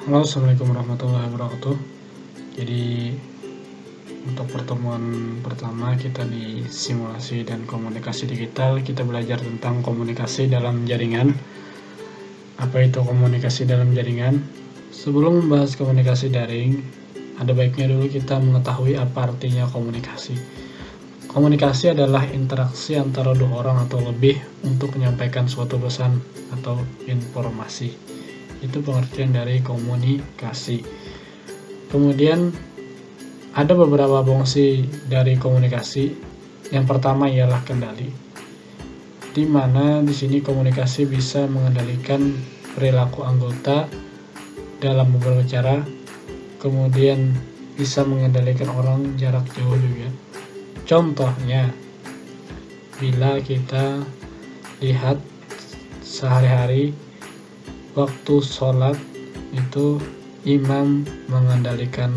Halo, assalamualaikum warahmatullahi wabarakatuh. Jadi untuk pertemuan pertama kita di simulasi dan komunikasi digital, kita belajar tentang komunikasi dalam jaringan. Apa itu komunikasi dalam jaringan? Sebelum membahas komunikasi daring, ada baiknya dulu kita mengetahui apa artinya komunikasi. Komunikasi adalah interaksi antara dua orang atau lebih untuk menyampaikan suatu pesan atau informasi. Itu pengertian dari komunikasi. Kemudian ada beberapa fungsi dari komunikasi. Yang pertama ialah kendali, di mana di sini komunikasi bisa mengendalikan perilaku anggota dalam berbicara. Kemudian bisa mengendalikan orang jarak jauh juga. Contohnya, bila kita lihat sehari-hari waktu sholat itu imam mengendalikan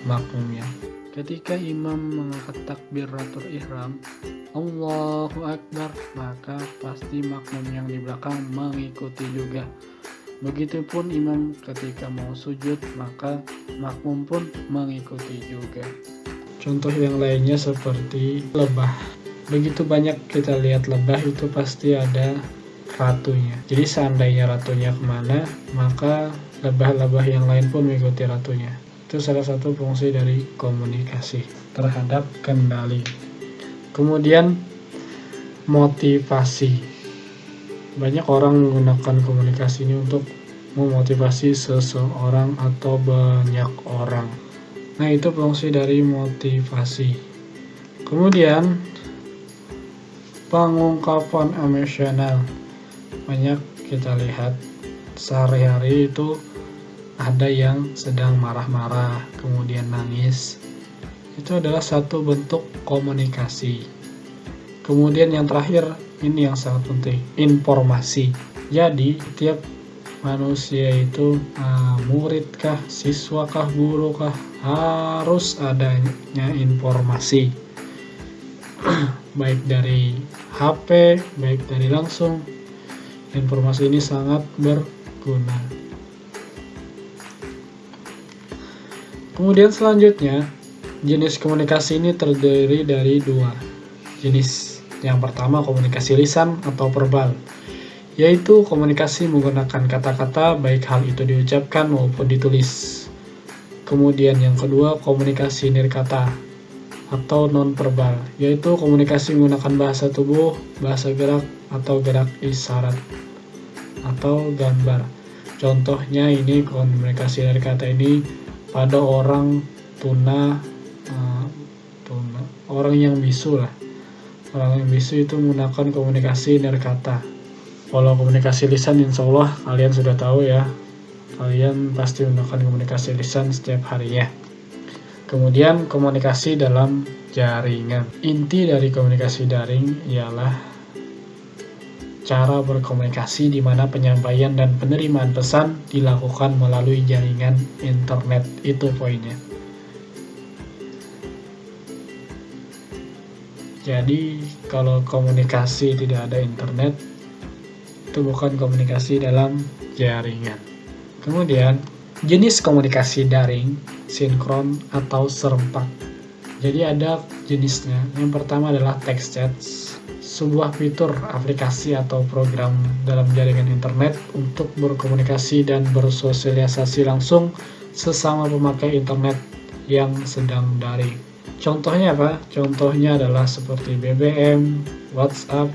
makmumnya. Ketika imam mengangkat takbiratul ihram, Allahu Akbar, maka pasti makmum yang di belakang mengikuti juga. Begitupun imam ketika mau sujud, maka makmum pun mengikuti juga. Contoh yang lainnya seperti lebah. Begitu banyak kita lihat lebah itu pasti ada ratunya. Jadi seandainya ratunya kemana, maka lebah-lebah yang lain pun mengikuti ratunya. Itu salah satu fungsi dari komunikasi terhadap kendali. Kemudian motivasi. Banyak orang menggunakan komunikasi ini untuk memotivasi seseorang atau banyak orang. Nah, itu fungsi dari motivasi. Kemudian pengungkapan emosional. Banyak kita lihat sehari-hari itu ada yang sedang marah-marah, kemudian nangis. Itu adalah satu bentuk komunikasi. Kemudian yang terakhir, ini yang sangat penting, informasi. Jadi setiap manusia itu muridkah, siswakah, gurukah, harus adanya informasi. Baik dari HP, baik dari langsung. Informasi ini sangat berguna. Kemudian selanjutnya, jenis komunikasi ini terdiri dari dua jenis. Yang pertama komunikasi lisan atau verbal, yaitu komunikasi menggunakan kata-kata baik hal itu diucapkan maupun ditulis. Kemudian yang kedua komunikasi nirkata atau non-verbal, yaitu komunikasi menggunakan bahasa tubuh, bahasa gerak, atau gerak isyarat atau gambar. Contohnya ini komunikasi nirkata ini pada orang tuna, orang yang bisu lah. Orang yang bisu itu menggunakan komunikasi nirkata. Kalau komunikasi lisan insya Allah kalian sudah tahu ya. Kalian pasti menggunakan komunikasi lisan setiap harinya. Kemudian komunikasi dalam jaringan. Inti dari komunikasi daring ialah cara berkomunikasi di mana penyampaian dan penerimaan pesan dilakukan melalui jaringan internet. Itu poinnya. Jadi kalau komunikasi tidak ada internet, itu bukan komunikasi dalam jaringan. Kemudian jenis komunikasi daring, sinkron atau serempak. Jadi ada jenisnya. Yang pertama adalah text chat, sebuah fitur aplikasi atau program dalam jaringan internet untuk berkomunikasi dan bersosialisasi langsung sesama pemakai internet yang sedang daring. Contohnya apa? Contohnya adalah seperti BBM, WhatsApp,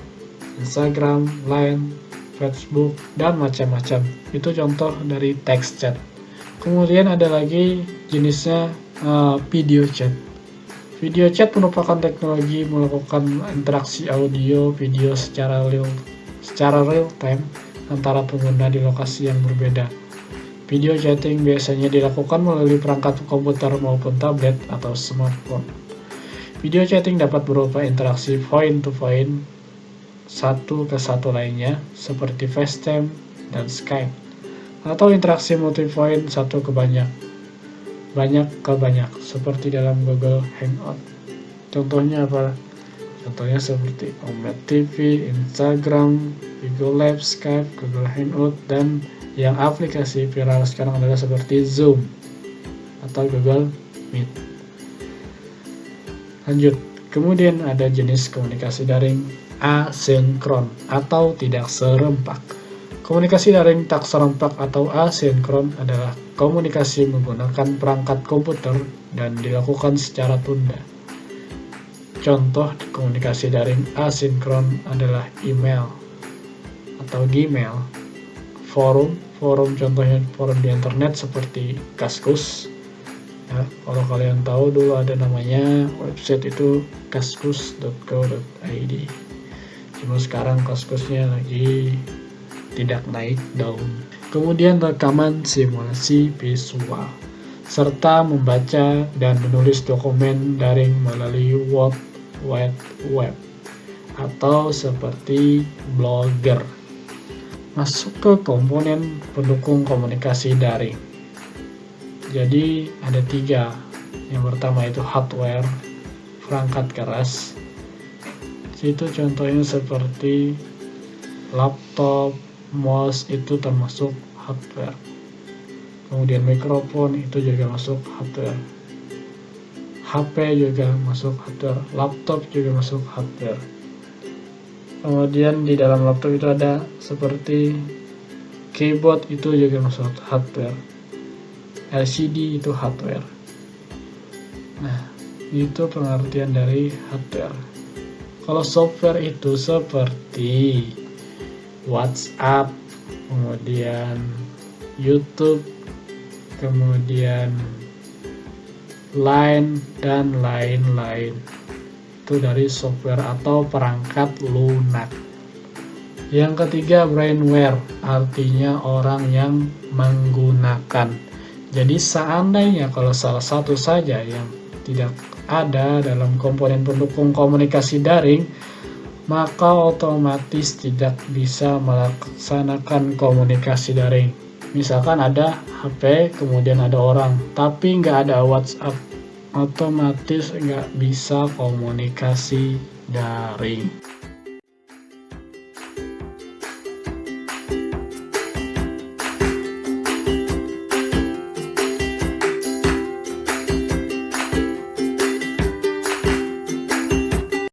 Instagram, Line, Facebook, dan macam-macam. Itu contoh dari text chat. Kemudian ada lagi jenisnya video chat. Video chat merupakan teknologi melakukan interaksi audio video secara real time antara pengguna di lokasi yang berbeda. Video chatting biasanya dilakukan melalui perangkat komputer maupun tablet atau smartphone. Video chatting dapat berupa interaksi point to point satu ke satu lainnya seperti FaceTime dan Skype, atau interaksi multi-point satu ke banyak ke banyak seperti dalam Google Hangout. Contohnya apa? Contohnya seperti Omet TV, Instagram, Google Labs, Skype, Google Hangout, dan yang aplikasi viral sekarang adalah seperti Zoom atau Google Meet. Lanjut, kemudian ada jenis komunikasi daring asinkron atau tidak serempak. Komunikasi daring tak serempak atau asinkron adalah komunikasi menggunakan perangkat komputer dan dilakukan secara tunda. Contoh komunikasi daring asinkron adalah email atau Gmail, forum contohnya forum di internet seperti Kaskus. Ya, kalau kalian tahu dulu ada namanya website itu kaskus.co.id. Cuma sekarang Kaskusnya lagi tidak naik daun. Kemudian rekaman simulasi visual serta membaca dan menulis dokumen daring melalui World Wide Web atau seperti blogger. Masuk ke komponen pendukung komunikasi daring. Jadi ada 3. Yang pertama itu hardware, perangkat keras. Itu contohnya seperti laptop, mouse itu termasuk hardware. Kemudian mikrofon itu juga masuk hardware. HP juga masuk hardware, laptop juga masuk hardware. Kemudian di dalam laptop itu ada seperti keyboard itu juga masuk hardware. LCD itu hardware. Nah, itu pengertian dari hardware. Kalau software itu seperti WhatsApp, kemudian YouTube, kemudian Line, dan lain-lain. Itu dari software atau perangkat lunak. Yang ketiga, brainware, artinya orang yang menggunakan. Jadi seandainya kalau salah satu saja yang tidak ada dalam komponen pendukung komunikasi daring, maka otomatis tidak bisa melaksanakan komunikasi daring. Misalkan ada HP, kemudian ada orang, tapi nggak ada WhatsApp, otomatis nggak bisa komunikasi daring.